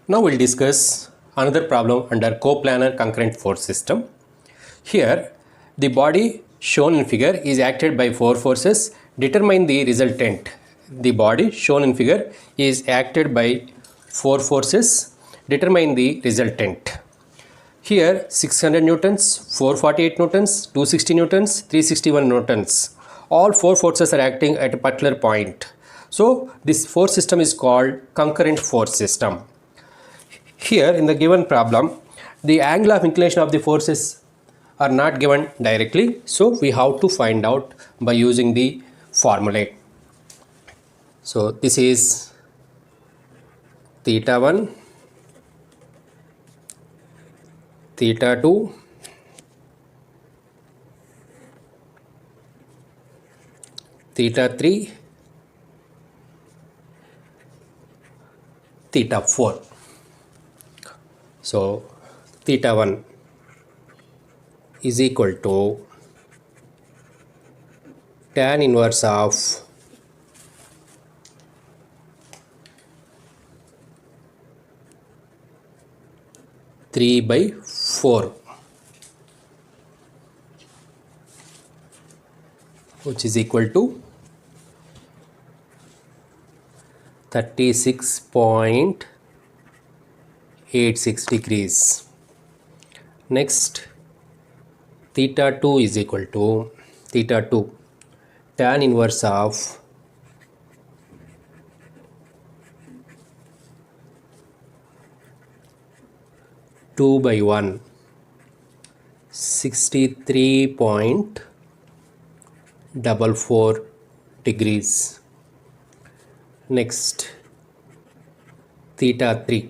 Now we'll discuss another problem under coplanar concurrent force system. Here, the body shown in figure is acted by four forces. Determine the resultant. The body shown in figure is acted by four forces. Determine the resultant. Here 600 newtons, 448 newtons, 260 newtons, 361 newtons. All four forces are acting at a particular point. So this force system is called concurrent force system. Here in the given problem, the angle of inclination of the forces are not given directly, so we have to find out by using the formulae. So this is theta 1, theta 2, theta 3, theta 4. So theta 1 is equal to tan inverse of three by 4, which is equal to 36.86 degrees. Next, theta 2 is equal to theta 2 tan inverse of 2 by 1, 63.44 degrees. Next, theta 3,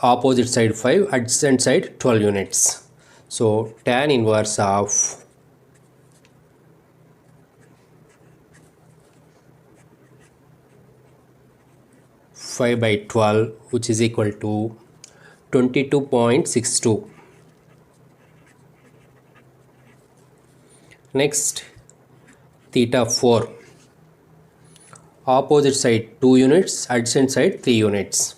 opposite side 5, adjacent side 12 units. So tan inverse of 5 by 12, which is equal to 22.62. Next, theta 4, opposite side 2 units, adjacent side 3 units.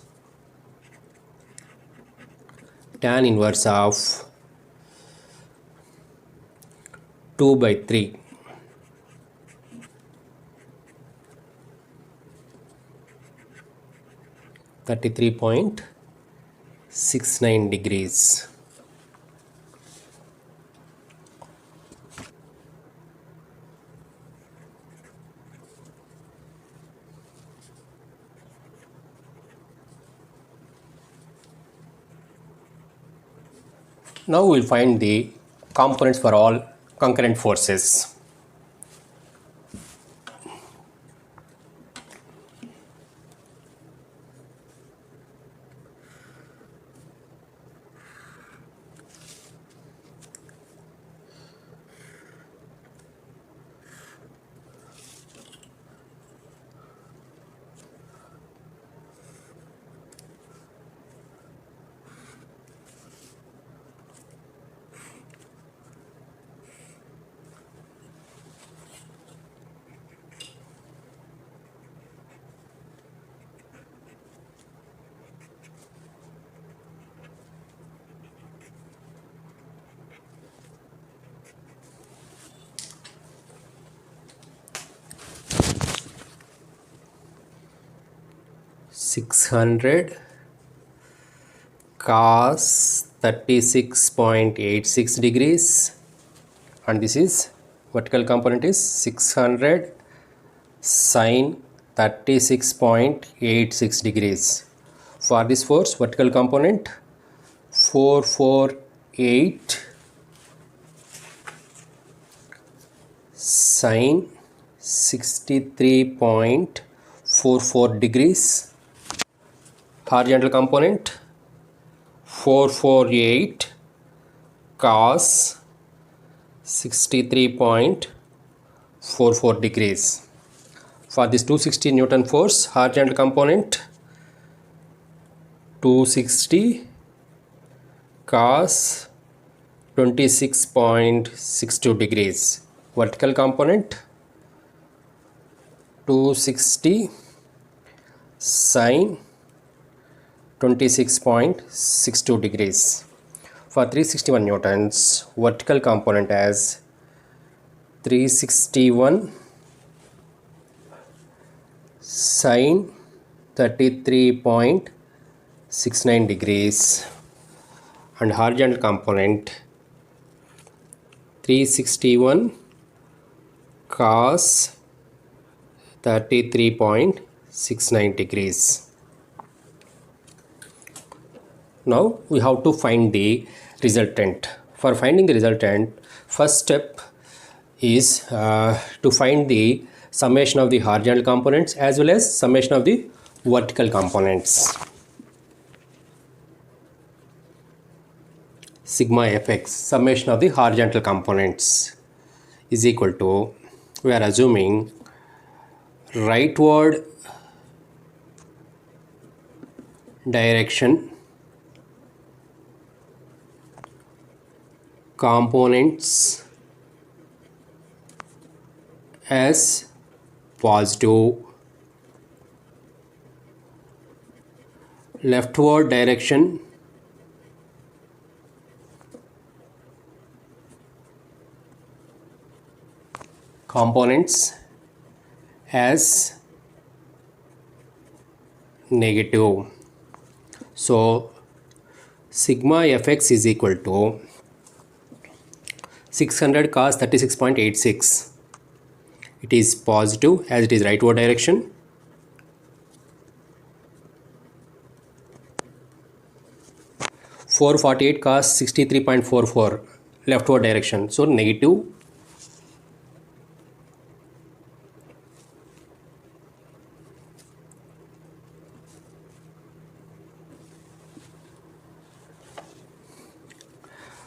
Tan inverse of 2 by 3, 33.69 degrees. Now we'll find the components for all concurrent forces. (600 cos 36.86 degrees), and this is vertical component is 600 sin 36.86 degrees. For this force, vertical component 448 sin 63.44 degrees. Horizontal component 448 cos 63.44 degrees. For this 260 Newton force, horizontal component 260 cos 26.62 degrees. Vertical component 260 sine 26.62 degrees. For 361 newtons, vertical component as 361 sine 33.69 degrees, and horizontal component 361 cos 33.69 degrees. Now we have to find the resultant. For finding the resultant, first step is to find the summation of the horizontal components as well as summation of the vertical components. Sigma fx, summation of the horizontal components, is equal to, we are assuming rightward direction components as positive, leftward direction components as negative. So sigma fx is equal to 600 cos 36.86. It is positive as it is rightward direction. (448 cos 63.44) leftward direction, so negative.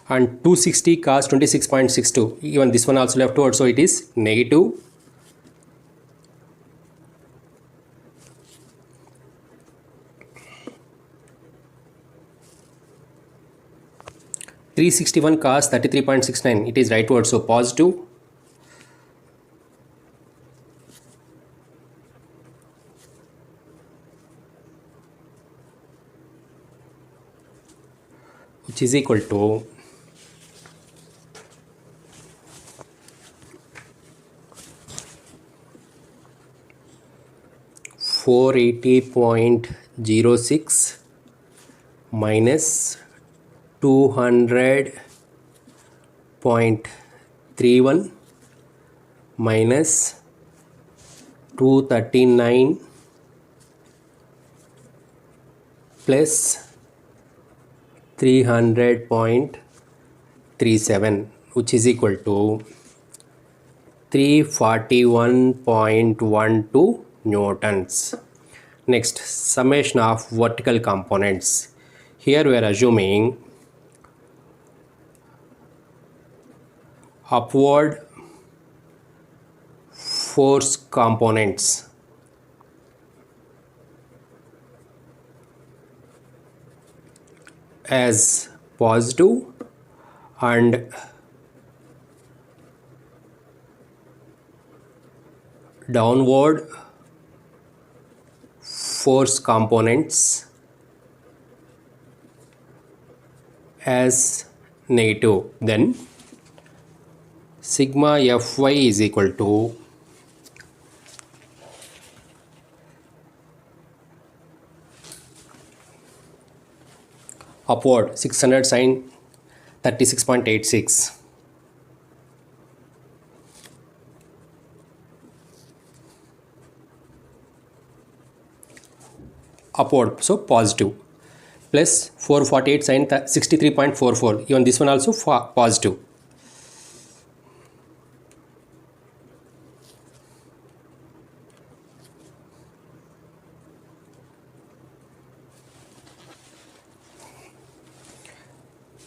And 260 cos 26.62, even this one also leftward, so it is negative. (361 cos 33.69), it is rightward, so positive. Which is equal to 480.06 minus 200.31 minus 239 plus 300.37, which is equal to 341.12 newtons. Next, summation of vertical components. Here we are assuming upward force components as positive and downward force components as negative. Then sigma fy is equal to upward 600 sine 36.86 upward, so positive, plus 448 sine 63.44, even this one also positive.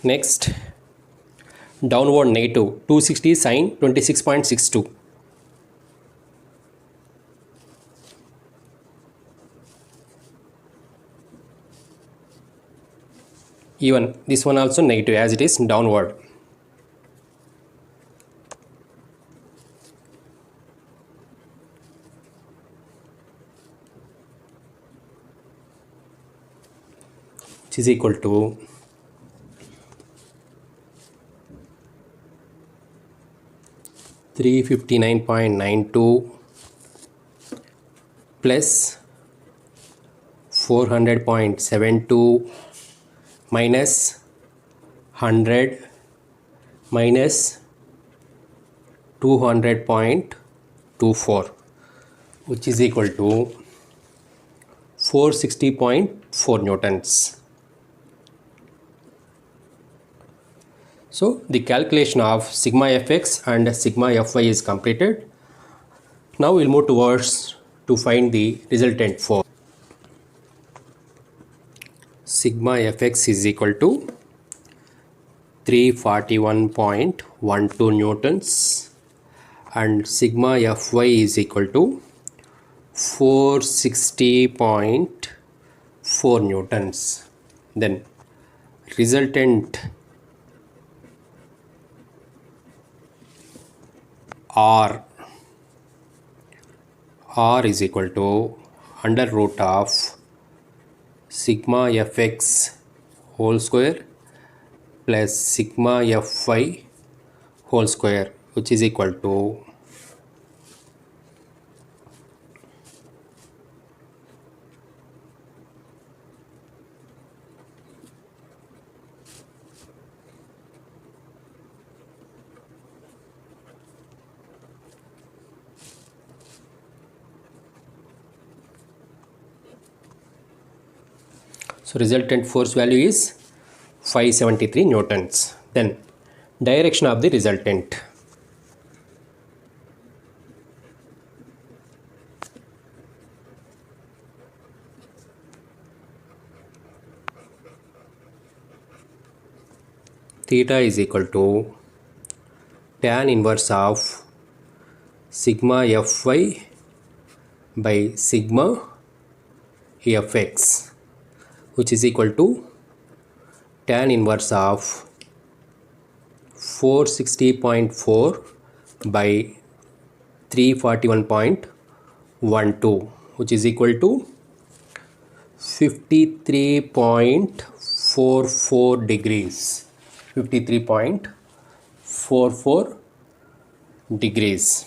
Next, downward negative 260 sine 26.62. Even this one also negative as it is downward. which is equal to 359.92 plus 400.72 minus 100 minus 200.24, which is equal to 460.4 newtons. So the calculation of sigma fx and sigma fy is completed. Now we'll move towards to find the resultant force. Sigma fx is equal to 341.12 newtons and sigma fy is equal to 460.4 newtons. Then resultant R is equal to under root of sigma fx whole square plus sigma fy whole square, which is equal to so resultant force value is 573 newtons. Then direction of the resultant. Theta is equal to tan inverse of sigma fy by sigma fx, which is equal to tan inverse of 460.4 by 341.12, which is equal to 53.44 degrees. 53.44 degrees.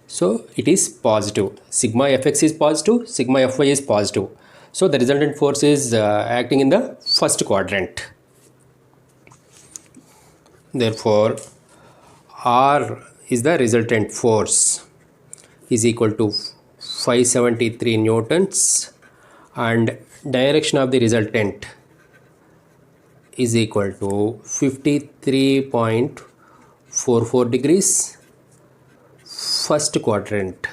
So it is positive. Sigma fx is positive, sigma fy is positive. So the resultant force is acting in the first quadrant. Therefore, R is the resultant force is equal to 573 newtons and direction of the resultant is equal to 53.44 degrees, first quadrant.